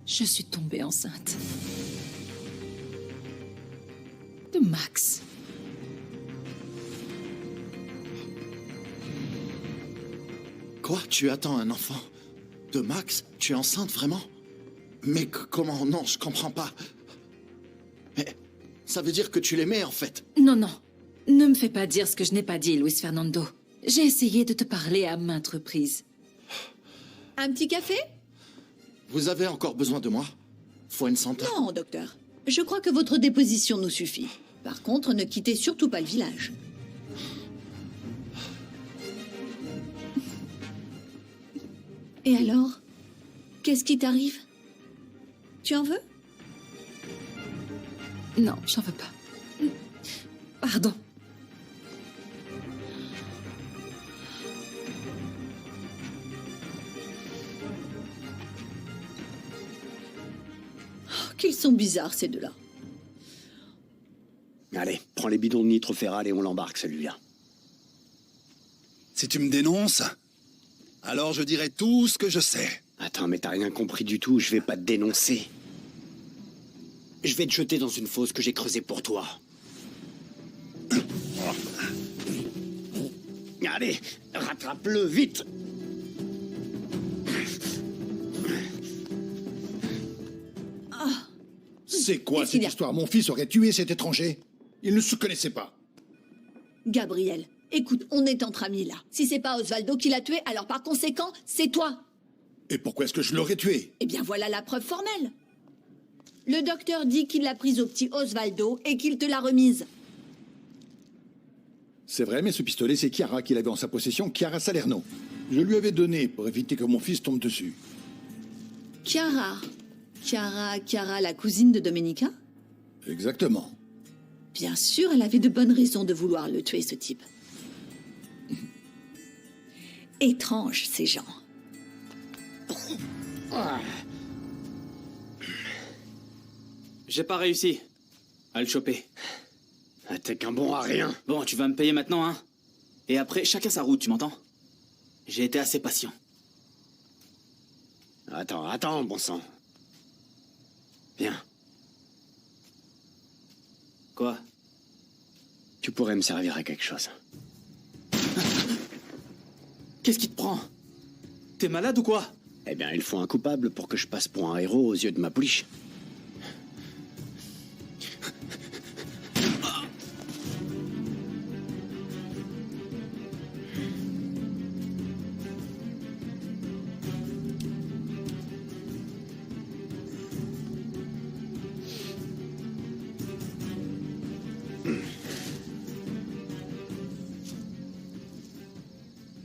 Je suis tombée enceinte. De Max. Quoi? Tu attends un enfant? De Max? Tu es enceinte, vraiment? Mais comment? Non, je comprends pas. Mais ça veut dire que tu l'aimais, en fait. Non, non. Ne me fais pas dire ce que je n'ai pas dit, Luis Fernando. J'ai essayé de te parler à maintes reprises. Un petit café? Vous avez encore besoin de moi? Fuensanta? Non, docteur. Je crois que votre déposition nous suffit. Par contre, ne quittez surtout pas le village. Et alors? Qu'est-ce qui t'arrive? Tu en veux? Non, j'en veux pas. Pardon. Oh, qu'ils sont bizarres, ces deux-là. Allez, prends les bidons de nitroféral et on l'embarque, celui-là. Si tu me dénonces, alors je dirai tout ce que je sais. Attends, mais t'as rien compris du tout, je vais pas te dénoncer. Je vais te jeter dans une fosse que j'ai creusée pour toi. Allez, rattrape-le, vite! C'est quoi Qu'est-ce qu'il cette y a? histoire? Mon fils aurait tué cet étranger. Il ne se connaissait pas. Gabriel, écoute, on est entre amis là. Si c'est pas Osvaldo qui l'a tué, alors par conséquent, c'est toi. Et pourquoi est-ce que je l'aurais tué? Eh bien voilà la preuve formelle. Le docteur dit qu'il l'a prise au petit Osvaldo et qu'il te l'a remise. C'est vrai, mais ce pistolet, c'est Chiara qui l'avait en sa possession, Chiara Salerno. Je lui avais donné pour éviter que mon fils tombe dessus. Chiara, la cousine de Domenica? Exactement. Bien sûr, elle avait de bonnes raisons de vouloir le tuer, ce type. Étrange, ces gens. J'ai pas réussi à le choper. Ah, t'es qu'un bon à rien. Bon, tu vas me payer maintenant, hein? Et après, chacun sa route, tu m'entends? J'ai été assez patient. Attends, bon sang. Viens, Quoi? tu pourrais me servir à quelque chose. Qu'est-ce qui te prend? T'es malade ou quoi? Eh bien, il faut un coupable pour que je passe pour un héros aux yeux de ma pouliche.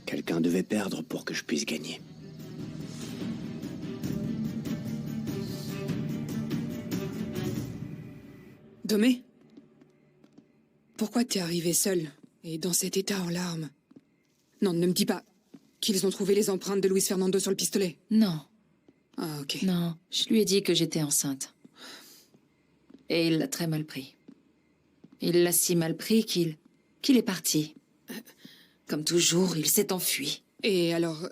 Quelqu'un devait perdre pour que je puisse gagner. Domé? Pourquoi t'es arrivé seul et dans cet état en larmes? Non, ne me dis pas qu'ils ont trouvé les empreintes de Luis Fernando sur le pistolet. Non, Ah, ok. non. Je lui ai dit que j'étais enceinte. Et il l'a très mal pris. Il l'a si mal pris qu'il est parti. Comme toujours, il s'est enfui. Et alors,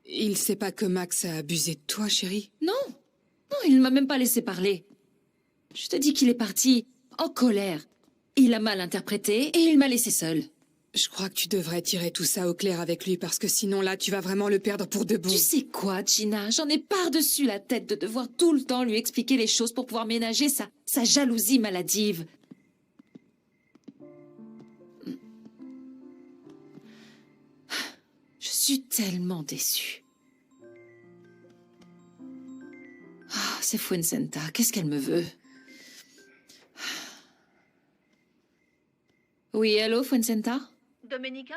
il sait pas que Max a abusé de toi, chérie? Non, non, il ne m'a même pas laissé parler. Je te dis qu'il est parti en colère. Il a mal interprété et il m'a laissé seule. Je crois que tu devrais tirer tout ça au clair avec lui parce que sinon là, tu vas vraiment le perdre pour de bon. Tu sais quoi, Gina? J'en ai par-dessus la tête de devoir tout le temps lui expliquer les choses pour pouvoir ménager sa jalousie maladive. Je suis tellement déçue. Ah, c'est Fuensanta. Qu'est-ce qu'elle me veut? Oui, allô, Fuensanta? Domenica?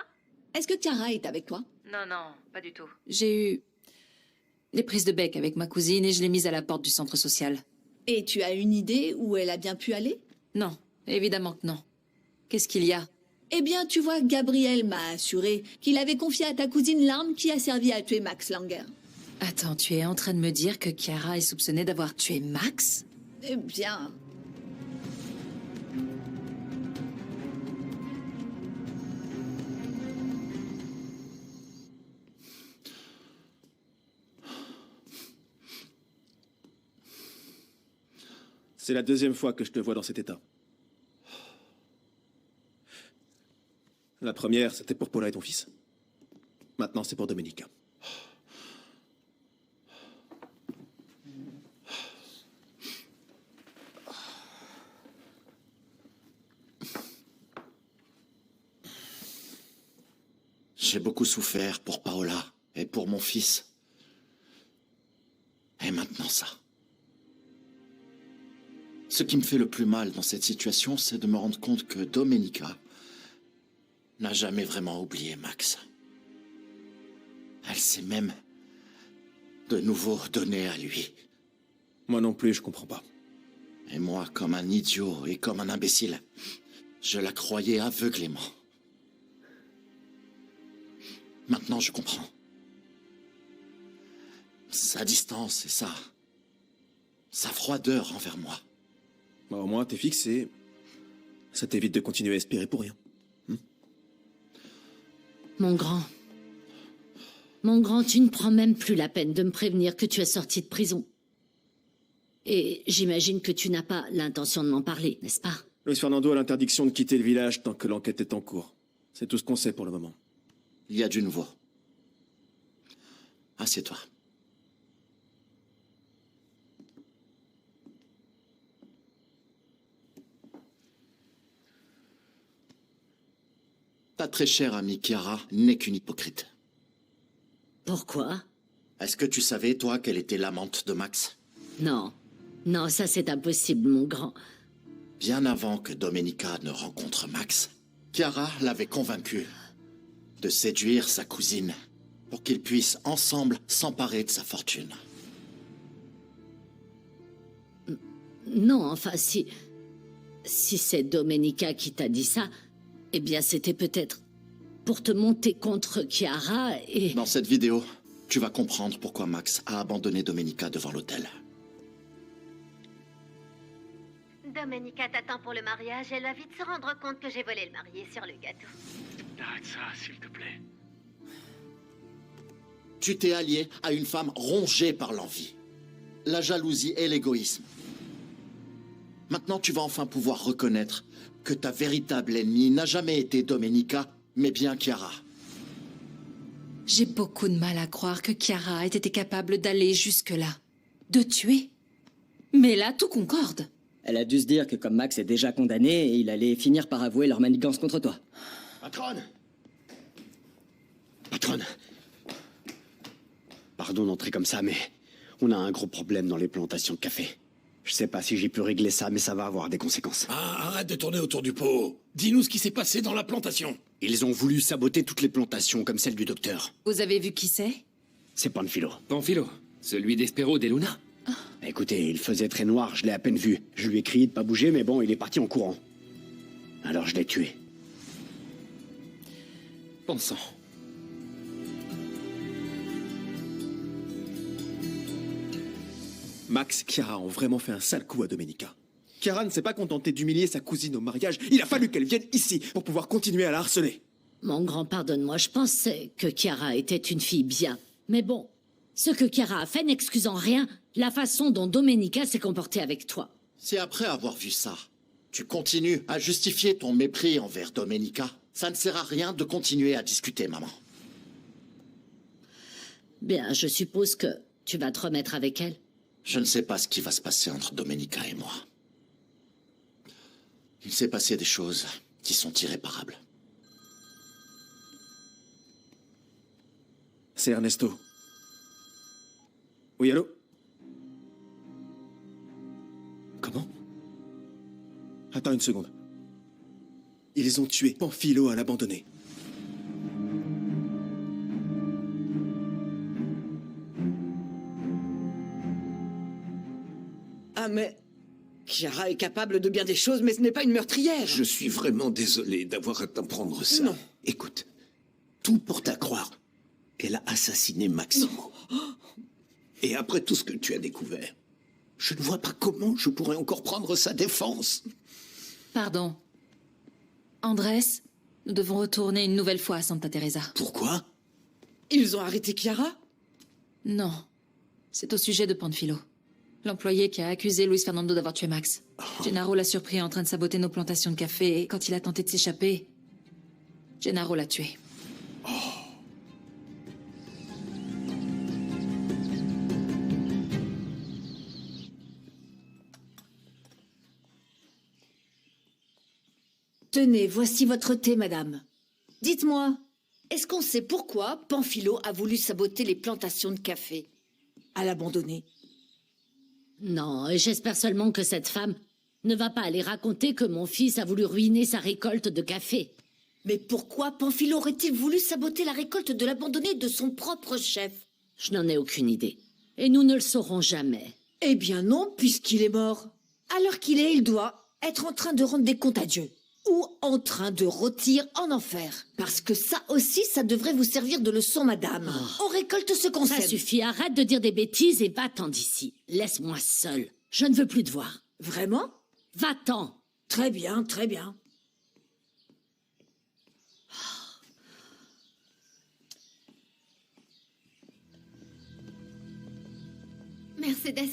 Est-ce que Chiara est avec toi? Non, non, pas du tout. J'ai eu des prises de bec avec ma cousine et je l'ai mise à la porte du centre social. Et tu as une idée où elle a bien pu aller? Non, évidemment que non. Qu'est-ce qu'il y a? Eh bien, tu vois, Gabriel m'a assuré qu'il avait confié à ta cousine l'arme qui a servi à tuer Max Langer. Attends, tu es en train de me dire que Chiara est soupçonnée d'avoir tué Max? Eh bien... C'est la deuxième fois que je te vois dans cet état. La première, c'était pour Paula et ton fils. Maintenant, c'est pour Domenica. J'ai beaucoup souffert pour Paola et pour mon fils. Et maintenant ça. Ce qui me fait le plus mal dans cette situation, c'est de me rendre compte que Domenica n'a jamais vraiment oublié Max. Elle s'est même de nouveau donnée à lui. Moi non plus, je comprends pas. Et moi, comme un idiot et comme un imbécile, je la croyais aveuglément. Maintenant, je comprends. Sa distance et sa froideur envers moi. Bah, au moins, t'es fixé. Ça t'évite de continuer à espérer pour rien. Mon grand, tu ne prends même plus la peine de me prévenir que tu es sorti de prison. Et j'imagine que tu n'as pas l'intention de m'en parler, n'est-ce pas? Luis Fernando a l'interdiction de quitter le village tant que l'enquête est en cours. C'est tout ce qu'on sait pour le moment. Il y a du nouveau. Assieds-toi. Ta très chère amie Chiara n'est qu'une hypocrite. Pourquoi? Est-ce que tu savais, toi, qu'elle était l'amante de Max? Non. Non, ça c'est impossible, mon grand. Bien avant que Domenica ne rencontre Max, Chiara l'avait convaincue de séduire sa cousine pour qu'ils puissent ensemble s'emparer de sa fortune. Non, enfin, si c'est Domenica qui t'a dit ça, eh bien c'était peut-être pour te monter contre Chiara et... Dans cette vidéo, tu vas comprendre pourquoi Max a abandonné Domenica devant l'hôtel. Domenica t'attend pour le mariage. Elle va vite se rendre compte que j'ai volé le marié sur le gâteau. Arrête ça, s'il te plaît. Tu t'es allié à une femme rongée par l'envie, la jalousie et l'égoïsme. Maintenant, tu vas enfin pouvoir reconnaître que ta véritable ennemie n'a jamais été Domenica, mais bien Chiara. J'ai beaucoup de mal à croire que Chiara ait été capable d'aller jusque-là. De tuer. Mais là, tout concorde. Elle a dû se dire que comme Max est déjà condamné, il allait finir par avouer leur manigance contre toi. Patronne! Patronne! Pardon d'entrer comme ça, mais on a un gros problème dans les plantations de café. Je sais pas si j'ai pu régler ça, mais ça va avoir des conséquences. Ah, arrête de tourner autour du pot. Dis-nous ce qui s'est passé dans la plantation. Ils ont voulu saboter toutes les plantations, comme celle du docteur. Vous avez vu qui c'est? C'est Panfilo. Panfilo? Celui d'Espero de Luna? Écoutez, il faisait très noir, je l'ai à peine vu. Je lui ai crié de pas bouger, mais bon, il est parti en courant. Alors je l'ai tué. Bon sang. Max et Chiara ont vraiment fait un sale coup à Domenica. Chiara ne s'est pas contentée d'humilier sa cousine au mariage. Il a fallu qu'elle vienne ici pour pouvoir continuer à la harceler. Mon grand, pardonne-moi, je pensais que Chiara était une fille bien. Mais bon, ce que Chiara a fait n'excuse en rien la façon dont Domenica s'est comportée avec toi. Si après avoir vu ça, tu continues à justifier ton mépris envers Domenica, ça ne sert à rien de continuer à discuter, maman. Bien, je suppose que tu vas te remettre avec elle. Je ne sais pas ce qui va se passer entre Domenica et moi. Il s'est passé des choses qui sont irréparables. C'est Ernesto. Oui, allô? Comment? Attends une seconde. Ils ont tué Panfilo à l'abandonner. Ah, mais... Chiara est capable de bien des choses, mais ce n'est pas une meurtrière. Je suis vraiment désolé d'avoir à t'apprendre ça. Non. Écoute, tout porte à croire qu'elle a assassiné Maximo. Et après tout ce que tu as découvert, je ne vois pas comment je pourrais encore prendre sa défense. Pardon. Andrés, nous devons retourner une nouvelle fois à Santa Teresa. Pourquoi? Ils ont arrêté Chiara? Non. C'est au sujet de Panfilo. L'employé qui a accusé Luis Fernando d'avoir tué Max. Gennaro l'a surpris en train de saboter nos plantations de café et quand il a tenté de s'échapper, Gennaro l'a tué. Tenez, voici votre thé, madame. Dites-moi, est-ce qu'on sait pourquoi Pamphilo a voulu saboter les plantations de café? À l'abandonner? Non, et j'espère seulement que cette femme ne va pas aller raconter que mon fils a voulu ruiner sa récolte de café. Mais pourquoi Pamphilo aurait-il voulu saboter la récolte de l'abandonné de son propre chef? Je n'en ai aucune idée. Et nous ne le saurons jamais. Eh bien non, puisqu'il est mort. À l'heure qu'il est, il doit être en train de rendre des comptes à Dieu. Ou en train de rôtir en enfer. Parce que ça aussi, ça devrait vous servir de leçon, madame. On récolte ce qu'on sème. Ça suffit, arrête de dire des bêtises et va-t'en d'ici. Laisse-moi seule. Je ne veux plus te voir. Vraiment? Va-t'en. Très bien, très bien. Mercedes.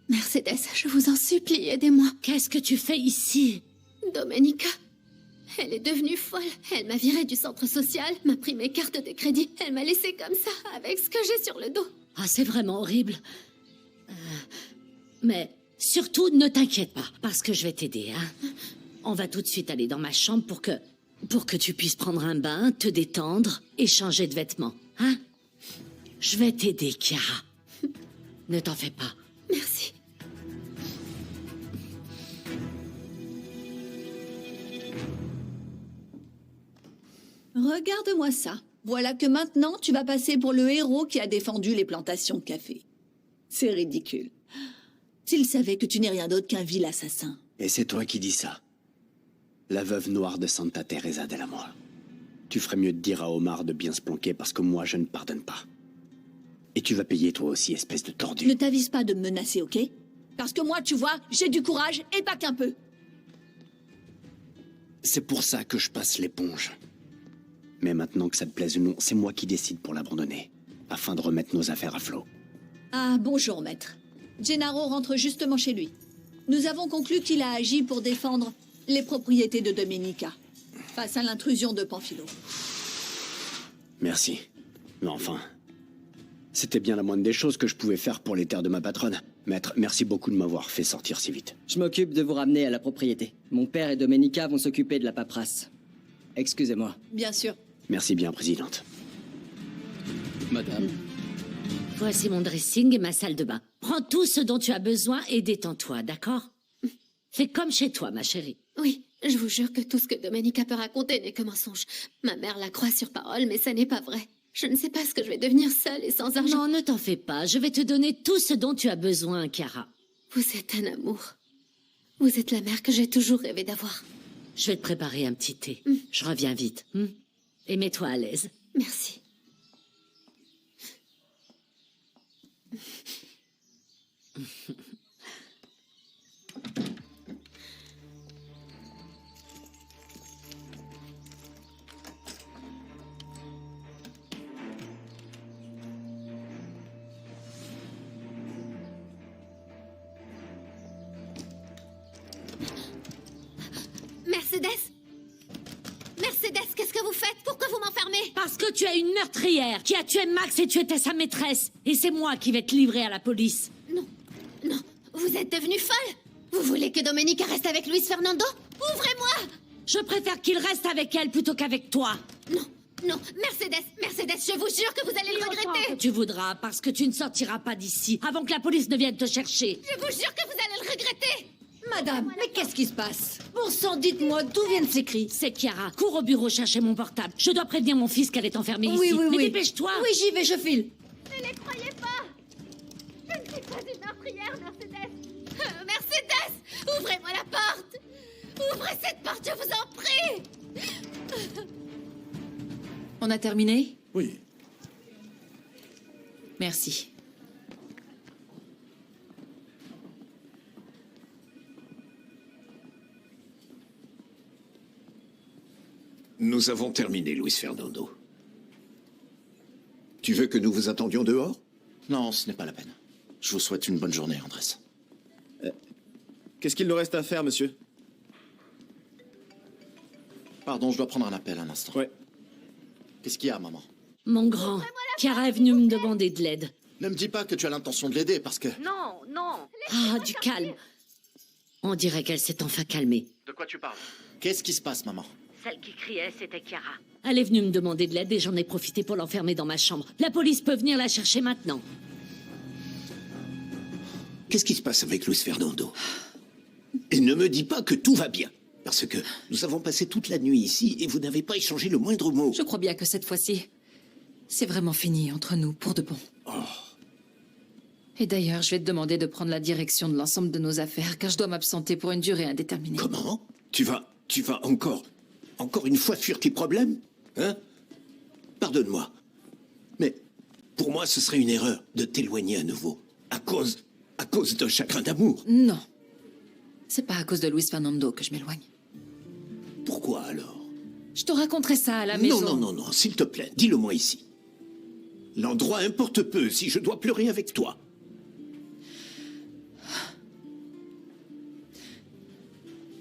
Mercedes, je vous en supplie, aidez-moi. Qu'est-ce que tu fais ici? Domenica. Elle est devenue folle. Elle m'a virée du centre social, m'a pris mes cartes de crédit. Elle m'a laissée comme ça, avec ce que j'ai sur le dos. Ah, c'est vraiment horrible. Mais surtout, ne t'inquiète pas, parce que je vais t'aider, hein. On va tout de suite aller dans ma chambre pour que tu puisses prendre un bain, te détendre et changer de vêtements, hein. Je vais t'aider, Chiara. Ne t'en fais pas. Merci. Regarde-moi ça. Voilà que maintenant, tu vas passer pour le héros qui a défendu les plantations de café. C'est ridicule. S'il savait que tu n'es rien d'autre qu'un vil assassin. Et c'est toi qui dis ça. La veuve noire de Santa Teresa del Amor. Tu ferais mieux de dire à Omar de bien se planquer parce que moi, je ne pardonne pas. Et tu vas payer toi aussi, espèce de tordu. Ne t'avise pas de me menacer, ok? Parce que moi, tu vois, j'ai du courage et pas qu'un peu. C'est pour ça que je passe l'éponge. Mais maintenant que ça te plaise ou non, c'est moi qui décide pour l'abandonner, afin de remettre nos affaires à flot. Ah, bonjour, maître. Gennaro rentre justement chez lui. Nous avons conclu qu'il a agi pour défendre les propriétés de Domenica, face à l'intrusion de Pamphilo. Merci. Mais enfin, c'était bien la moindre des choses que je pouvais faire pour les terres de ma patronne. Maître, merci beaucoup de m'avoir fait sortir si vite. Je m'occupe de vous ramener à la propriété. Mon père et Domenica vont s'occuper de la paperasse. Excusez-moi. Bien sûr. Merci bien, présidente. Madame. Voici mon dressing et ma salle de bain. Prends tout ce dont tu as besoin et détends-toi, d'accord? Fais comme chez toi, ma chérie. Oui, je vous jure que tout ce que Domenica peut raconter n'est que mensonge. Ma mère la croit sur parole, mais ça n'est pas vrai. Je ne sais pas ce que je vais devenir seule et sans argent. Non, ne t'en fais pas. Je vais te donner tout ce dont tu as besoin, Chiara. Vous êtes un amour. Vous êtes la mère que j'ai toujours rêvé d'avoir. Je vais te préparer un petit thé. Je reviens vite. Et mets-toi à l'aise. Merci. Mercedes? Mercedes, qu'est-ce que vous faites? Pourquoi vous m'enfermez? Parce que tu es une meurtrière qui a tué Max et tu étais sa maîtresse. Et c'est moi qui vais te livrer à la police. Non, non, vous êtes devenue folle? Vous voulez que Domenica reste avec Luis Fernando? Ouvrez-moi! Je préfère qu'il reste avec elle plutôt qu'avec toi. Non, non, Mercedes, Mercedes, je vous jure que vous allez le regretter! Tu voudras, parce que tu ne sortiras pas d'ici avant que la police ne vienne te chercher. Je vous jure que vous allez le regretter! Madame, mais qu'est-ce qui se passe? Bon sang, dites-moi, d'où viennent ces cris? C'est Chiara. Cours au bureau chercher mon portable. Je dois prévenir mon fils qu'elle est enfermée Oui, ici. oui, Mais oui. dépêche-toi. Oui, j'y vais, je file. Ne les croyez pas! Je ne suis pas une meurtrière, Mercedes! Mercedes! Ouvrez-moi la porte! Ouvrez cette porte, je vous en prie! On a terminé? Oui. Merci. Nous avons terminé, Luis Fernando. Tu veux que nous vous attendions dehors? Non, ce n'est pas la peine. Je vous souhaite une bonne journée, Andrés. Qu'est-ce qu'il nous reste à faire, monsieur? Pardon, je dois prendre un appel un instant. Ouais. Qu'est-ce qu'il y a, maman? Mon grand, Chiara est venue me demander de l'aide. Ne me dis pas que tu as l'intention de l'aider, parce que... Non, non. Ah, du calme. On dirait qu'elle s'est enfin calmée. De quoi tu parles? Qu'est-ce qui se passe, maman? Celle qui criait, c'était Chiara. Elle est venue me demander de l'aide et j'en ai profité pour l'enfermer dans ma chambre. La police peut venir la chercher maintenant. Qu'est-ce qui se passe avec Luis Fernando? Et ne me dis pas que tout va bien. Parce que nous avons passé toute la nuit ici et vous n'avez pas échangé le moindre mot. Je crois bien que cette fois-ci, c'est vraiment fini entre nous, pour de bon. Et d'ailleurs, je vais te demander de prendre la direction de l'ensemble de nos affaires, car je dois m'absenter pour une durée indéterminée. Comment? Tu vas encore une fois fuir tes problèmes? Hein? Pardonne-moi. Mais pour moi, ce serait une erreur de t'éloigner à nouveau. À cause d'un chagrin d'amour. Non. C'est pas à cause de Luis Fernando que je m'éloigne. Pourquoi alors? Je te raconterai ça à la maison. Non, s'il te plaît, dis-le-moi ici. L'endroit importe peu si je dois pleurer avec toi.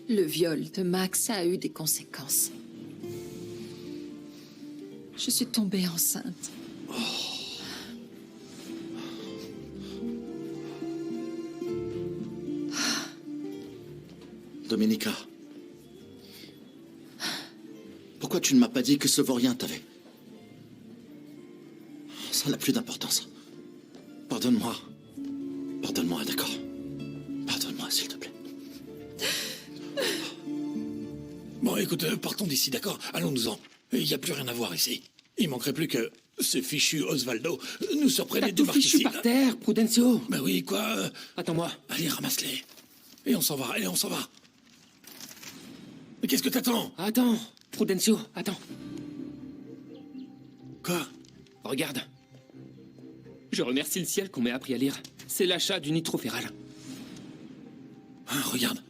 Le viol de Max a eu des conséquences. Je suis tombée enceinte. Domenica. Pourquoi tu ne m'as pas dit que ce vaurien t'avait... Ça n'a plus d'importance. Pardonne-moi. Pardonne-moi, d'accord? Pardonne-moi, s'il te plaît. Bon, écoute, partons d'ici, d'accord? Allons-nous-en. Il n'y a plus rien à voir ici. Il manquerait plus que ce fichu Osvaldo nous surprenne et débarque ici. Par terre, Prudencio. Ben oui, quoi? Attends-moi. Allez, ramasse-les. Et on s'en va, allez, on s'en va. Mais qu'est-ce que t'attends? Attends, Prudencio, attends. Quoi? Regarde. Je remercie le ciel qu'on m'ait appris à lire. C'est l'achat du nitrophéral. Hein, regarde.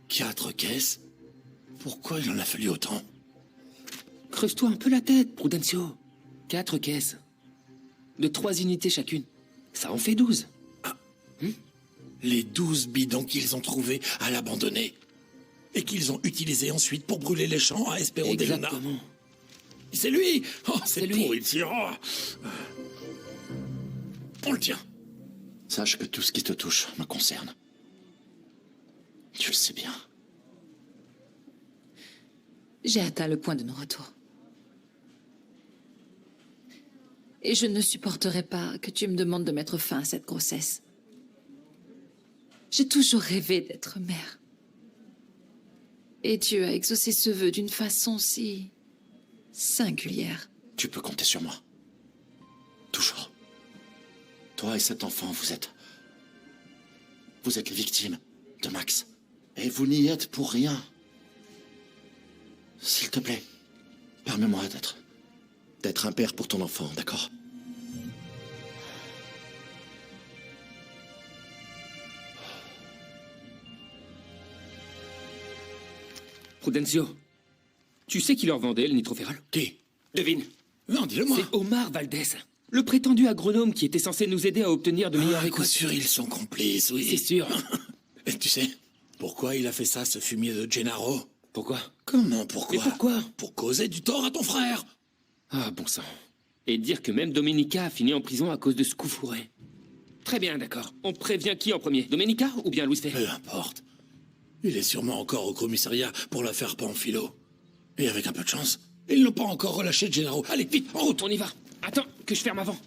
4 caisses. Pourquoi il en a fallu autant? Creuse-toi un peu la tête, Prudencio. 4 caisses. De 3 unités chacune. Ça en fait 12. Les 12 bidons qu'ils ont trouvés à l'abandonner. Et qu'ils ont utilisés ensuite pour brûler les champs à Espero de Luna. Exactement. C'est lui! Oh, c'est lui. pour, il tire. On le tient. Sache que tout ce qui te touche me concerne. Tu le sais bien. J'ai atteint le point de non-retour. Et je ne supporterai pas que tu me demandes de mettre fin à cette grossesse. J'ai toujours rêvé d'être mère. Et Dieu a exaucé ce vœu d'une façon si... singulière. Tu peux compter sur moi. Toujours. Toi et cet enfant, vous êtes les victimes de Max. Et vous n'y êtes pour rien. S'il te plaît, permets-moi d'être un père pour ton enfant, d'accord? Prudencio, tu sais qui leur vendait le nitrophéral? Qui? Devine. Non, dis-le-moi. C'est Omar Valdez, le prétendu agronome qui était censé nous aider à obtenir de meilleures À coup récoltes. sûr, ils sont complices, oui. C'est sûr. Et tu sais, pourquoi il a fait ça, ce fumier de Gennaro? Pourquoi? Comment, pourquoi? Mais pourquoi? Pour causer du tort à ton frère. Ah, bon sang. Et dire que même Domenica a fini en prison à cause de ce coup fourré. Très bien, d'accord. On prévient qui en premier? Domenica ou bien Luis Fer? Peu importe. Il est sûrement encore au commissariat pour l'affaire Panfilo. Et avec un peu de chance, ils n'ont pas encore relâché Gennaro. Allez, vite, en route! On y va. Attends, que je ferme avant.